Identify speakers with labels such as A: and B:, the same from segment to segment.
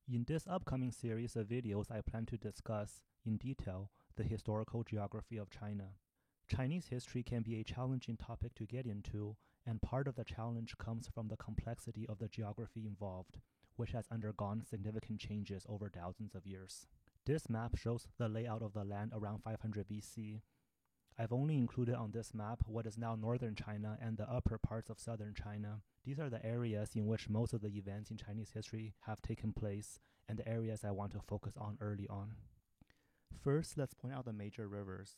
A: In this upcoming series of videos, I plan to discuss, in detail, the historical geography of China. Chinese history can be a challenging topic to get into, and part of the challenge comes from the complexity of the geography involved, which has undergone significant changes over thousands of years. This map shows the layout of the land around 500 BC. I've only included on this map what is now northern China and the upper parts of southern China. These are the areas in which most of the events in Chinese history have taken place, and the areas I want to focus on early on. First, let's point out the major rivers.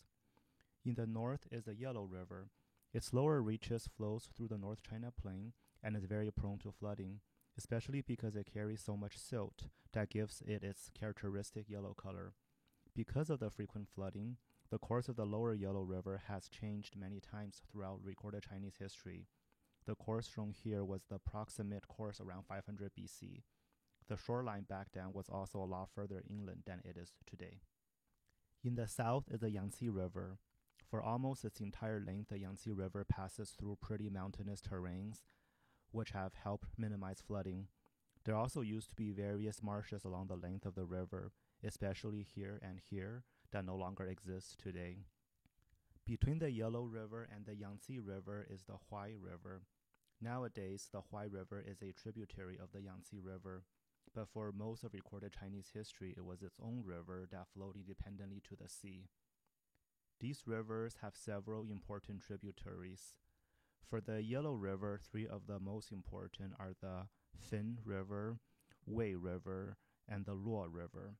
A: In the north is the Yellow River. Its lower reaches flows through the North China Plain and is very prone to flooding, especially because it carries so much silt that gives it its characteristic yellow color. Because of the frequent flooding, the course of the lower Yellow River has changed many times throughout recorded Chinese history. The course shown here was the proximate course around 500 BC. The shoreline back then was also a lot further inland than it is today. In the south is the Yangtze River. For almost its entire length, the Yangtze River passes through pretty mountainous terrains, which have helped minimize flooding. There also used to be various marshes along the length of the river, especially here and here, that no longer exist today. Between the Yellow River and the Yangtze River is the Huai River. Nowadays, the Huai River is a tributary of the Yangtze River, but for most of recorded Chinese history, it was its own river that flowed independently to the sea. These rivers have several important tributaries. For the Yellow River, three of the most important are the Fin River, Wei River, and the Luo River.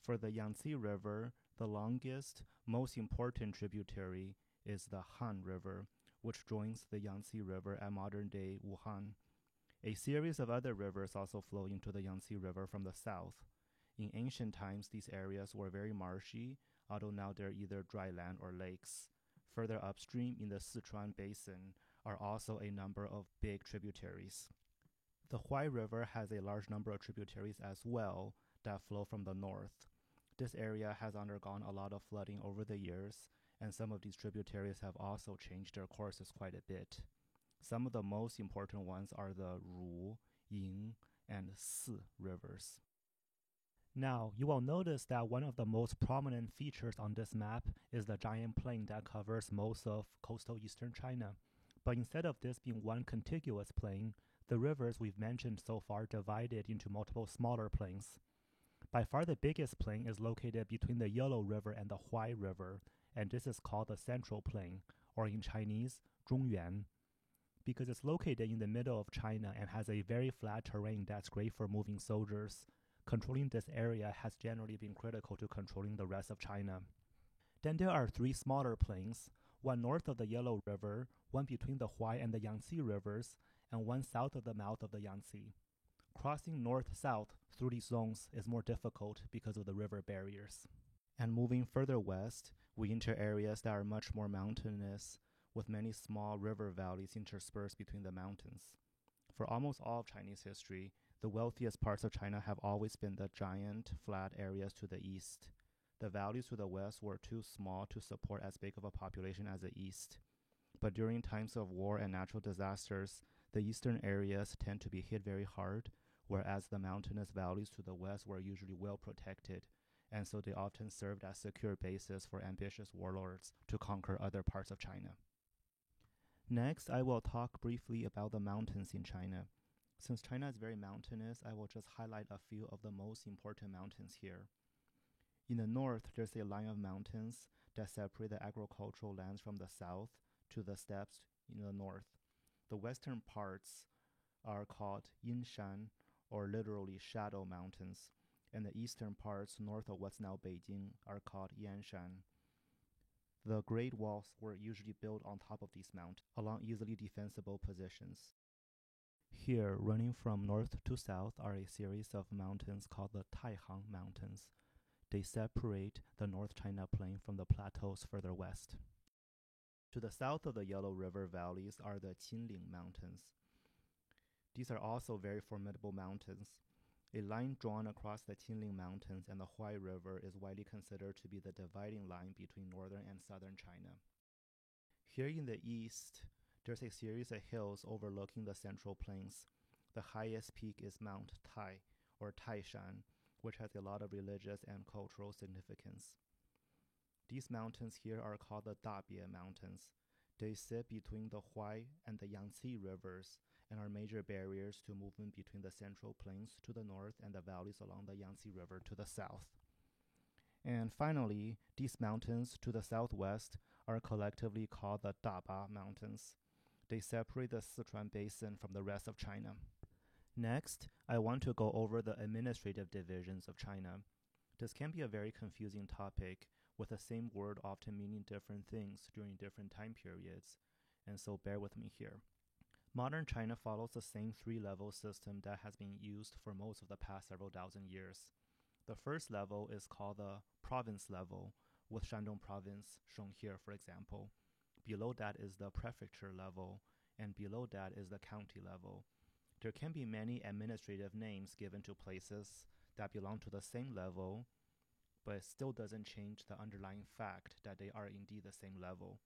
A: For the Yangtze River, the longest, most important tributary is the Han River, which joins the Yangtze River at modern-day Wuhan. A series of other rivers also flow into the Yangtze River from the south. In ancient times, these areas were very marshy, although now they're either dry land or lakes. Further upstream in the Sichuan Basin are also a number of big tributaries. The Huai River has a large number of tributaries as well that flow from the north. This area has undergone a lot of flooding over the years, and some of these tributaries have also changed their courses quite a bit. Some of the most important ones are the Ru, Ying, and Si rivers. Now, you will notice that one of the most prominent features on this map is the giant plain that covers most of coastal eastern China. But instead of this being one contiguous plain, the rivers we've mentioned so far divided into multiple smaller plains. By far the biggest plain is located between the Yellow River and the Huai River, and this is called the Central Plain, or in Chinese, Zhongyuan. Because it's located in the middle of China and has a very flat terrain that's great for moving soldiers, controlling this area has generally been critical to controlling the rest of China. Then there are three smaller plains, one north of the Yellow River, one between the Huai and the Yangtze rivers, and one south of the mouth of the Yangtze. Crossing north-south through these zones is more difficult because of the river barriers. And moving further west, we enter areas that are much more mountainous, with many small river valleys interspersed between the mountains. For almost all of Chinese history, the wealthiest parts of China have always been the giant, flat areas to the east. The valleys to the west were too small to support as big of a population as the east. But during times of war and natural disasters, the eastern areas tend to be hit very hard, whereas the mountainous valleys to the west were usually well protected, and so they often served as secure bases for ambitious warlords to conquer other parts of China. Next, I will talk briefly about the mountains in China. Since China is very mountainous, I will just highlight a few of the most important mountains here. In the north, there's a line of mountains that separate the agricultural lands from the south to the steppes in the north. The western parts are called Yinshan, or literally Shadow Mountains, and the eastern parts north of what's now Beijing are called Yanshan. The Great Walls were usually built on top of these mountains, along easily defensible positions. Here, running from north to south, are a series of mountains called the Taihang Mountains. They separate the North China Plain from the plateaus further west. To the south of the Yellow River valleys are the Qinling Mountains. These are also very formidable mountains. A line drawn across the Qinling Mountains and the Huai River is widely considered to be the dividing line between northern and southern China. Here in the east, there's a series of hills overlooking the Central Plains. The highest peak is Mount Tai, or Taishan, which has a lot of religious and cultural significance. These mountains here are called the Dabie Mountains. They sit between the Huai and the Yangtze rivers and are major barriers to movement between the Central Plains to the north and the valleys along the Yangtze River to the south. And finally, these mountains to the southwest are collectively called the Daba Mountains. They separate the Sichuan Basin from the rest of China. Next, I want to go over the administrative divisions of China. This can be a very confusing topic, with the same word often meaning different things during different time periods, and so bear with me here. Modern China follows the same three-level system that has been used for most of the past several thousand years. The first level is called the province level, with Shandong province shown here, for example. Below that is the prefecture level, and below that is the county level. There can be many administrative names given to places that belong to the same level, but it still doesn't change the underlying fact that they are indeed the same level.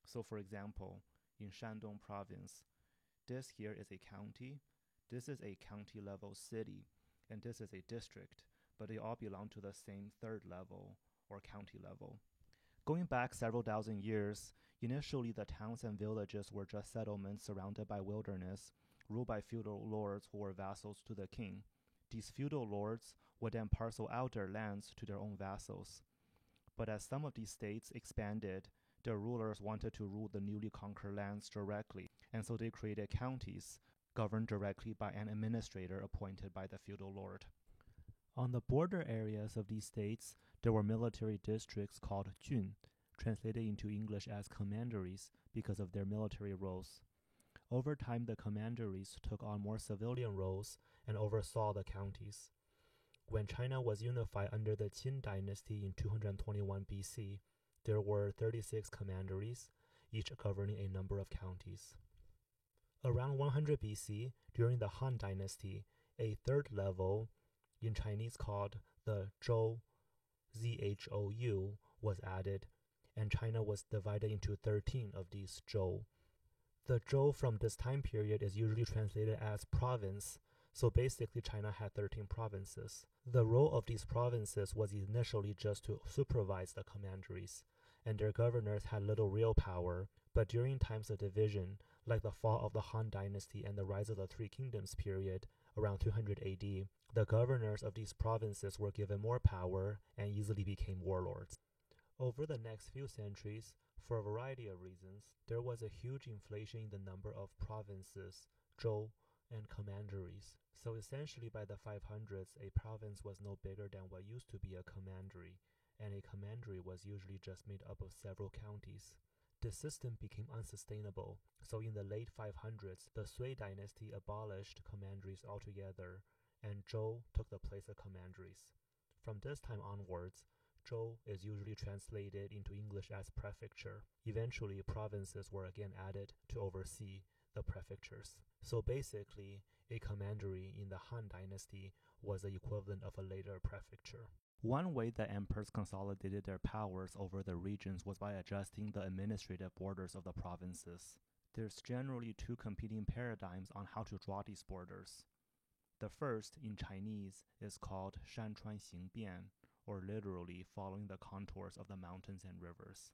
A: So for example, in Shandong province, this here is a county, this is a county level city, and this is a district, but they all belong to the same third level or county level. Going back several thousand years, initially the towns and villages were just settlements surrounded by wilderness, ruled by feudal lords who were vassals to the king. These feudal lords would then parcel out their lands to their own vassals. But as some of these states expanded, their rulers wanted to rule the newly conquered lands directly, and so they created counties, governed directly by an administrator appointed by the feudal lord. On the border areas of these states, there were military districts called jun, translated into English as commanderies because of their military roles. Over time, the commanderies took on more civilian roles and oversaw the counties. When China was unified under the Qin dynasty in 221 BC, there were 36 commanderies, each governing a number of counties. Around 100 BC, during the Han dynasty, a third level, in Chinese called the Zhou, Z-H-O-U, was added, and China was divided into 13 of these Zhou. The Zhou from this time period is usually translated as province, so basically China had 13 provinces. The role of these provinces was initially just to supervise the commanderies, and their governors had little real power, but during times of division, like the fall of the Han dynasty and the rise of the Three Kingdoms period, around 200 AD, the governors of these provinces were given more power and easily became warlords. Over the next few centuries, for a variety of reasons, there was a huge inflation in the number of provinces, zhou, and commanderies. So essentially by the 500s, a province was no bigger than what used to be a commandery, and a commandery was usually just made up of several counties. The system became unsustainable, so in the late 500s, the Sui dynasty abolished commanderies altogether, and zhou took the place of commanderies. From this time onwards, zhou is usually translated into English as prefecture. Eventually, provinces were again added to oversee the prefectures. So basically, a commandery in the Han dynasty was the equivalent of a later prefecture. One way that emperors consolidated their powers over the regions was by adjusting the administrative borders of the provinces. There's generally two competing paradigms on how to draw these borders. The first, in Chinese, is called Shanchuan Xingbian, or literally following the contours of the mountains and rivers.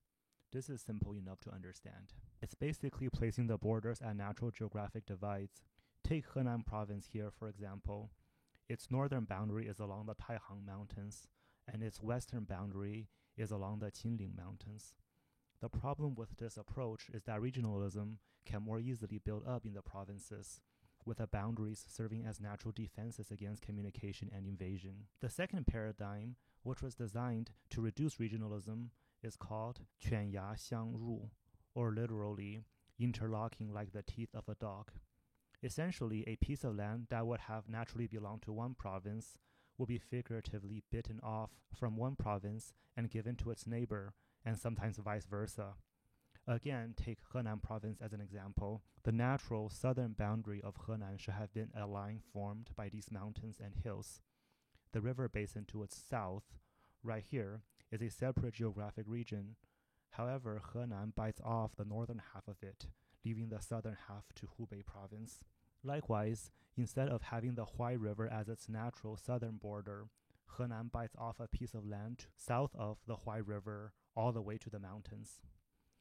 A: This is simple enough to understand. It's basically placing the borders at natural geographic divides. Take Henan province here, for example. Its northern boundary is along the Taihang Mountains, and its western boundary is along the Qinling Mountains. The problem with this approach is that regionalism can more easily build up in the provinces, with the boundaries serving as natural defenses against communication and invasion. The second paradigm, which was designed to reduce regionalism, is called 犬牙相入, or literally, interlocking like the teeth of a dog. Essentially, a piece of land that would have naturally belonged to one province will be figuratively bitten off from one province and given to its neighbor, and sometimes vice versa. Again, take Henan province as an example. The natural southern boundary of Henan should have been a line formed by these mountains and hills. The river basin to its south, right here, is a separate geographic region. However, Henan bites off the northern half of it, leaving the southern half to Hubei province. Likewise, instead of having the Huai River as its natural southern border, Henan bites off a piece of land south of the Huai River all the way to the mountains.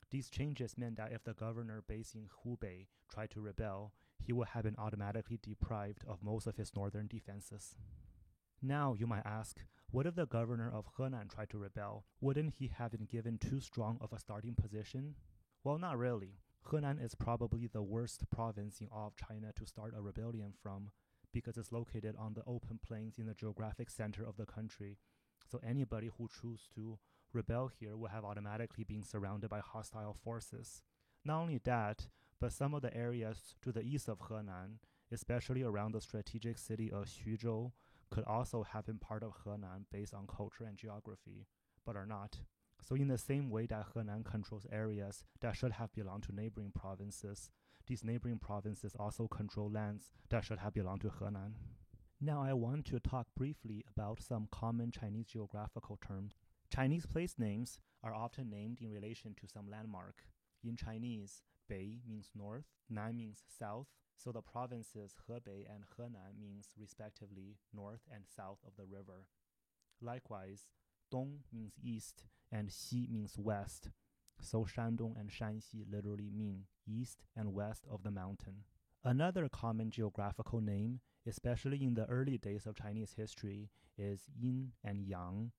A: These changes meant that if the governor based in Hubei tried to rebel, he would have been automatically deprived of most of his northern defenses. Now, you might ask, what if the governor of Henan tried to rebel? Wouldn't he have been given too strong of a starting position? Well, not really. Henan is probably the worst province in all of China to start a rebellion from, because it's located on the open plains in the geographic center of the country. So anybody who chooses to rebel here would have automatically been surrounded by hostile forces. Not only that, but some of the areas to the east of Henan, especially around the strategic city of Xuzhou, could also have been part of Henan based on culture and geography, but are not. So in the same way that Henan controls areas that should have belonged to neighboring provinces, these neighboring provinces also control lands that should have belonged to Henan. Now I want to talk briefly about some common Chinese geographical terms. Chinese place names are often named in relation to some landmark. In Chinese, Bei means north, Nan means south, so the provinces Hebei and Henan means respectively north and south of the river. Likewise, Dong means east and Xi means west, so Shandong and Shanxi literally mean east and west of the mountain. Another common geographical name, especially in the early days of Chinese history, is Yin and Yang,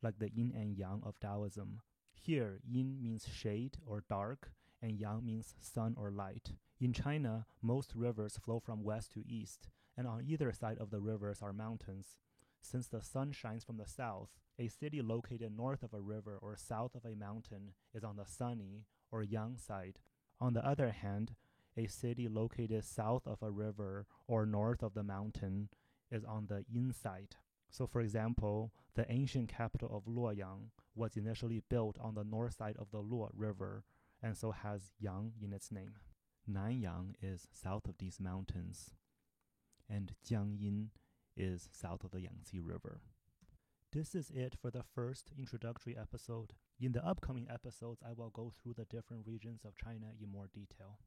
A: like the yin and yang of Taoism. Here, yin means shade or dark, and yang means sun or light. In China, most rivers flow from west to east, and on either side of the rivers are mountains. Since the sun shines from the south, a city located north of a river or south of a mountain is on the sunny or yang side. On the other hand, a city located south of a river or north of the mountain is on the yin side. So for example, the ancient capital of Luoyang was initially built on the north side of the Luo River, and so has Yang in its name. Nanyang is south of these mountains, and Jiangyin is south of the Yangtze River. This is it for the first introductory episode. In the upcoming episodes, I will go through the different regions of China in more detail.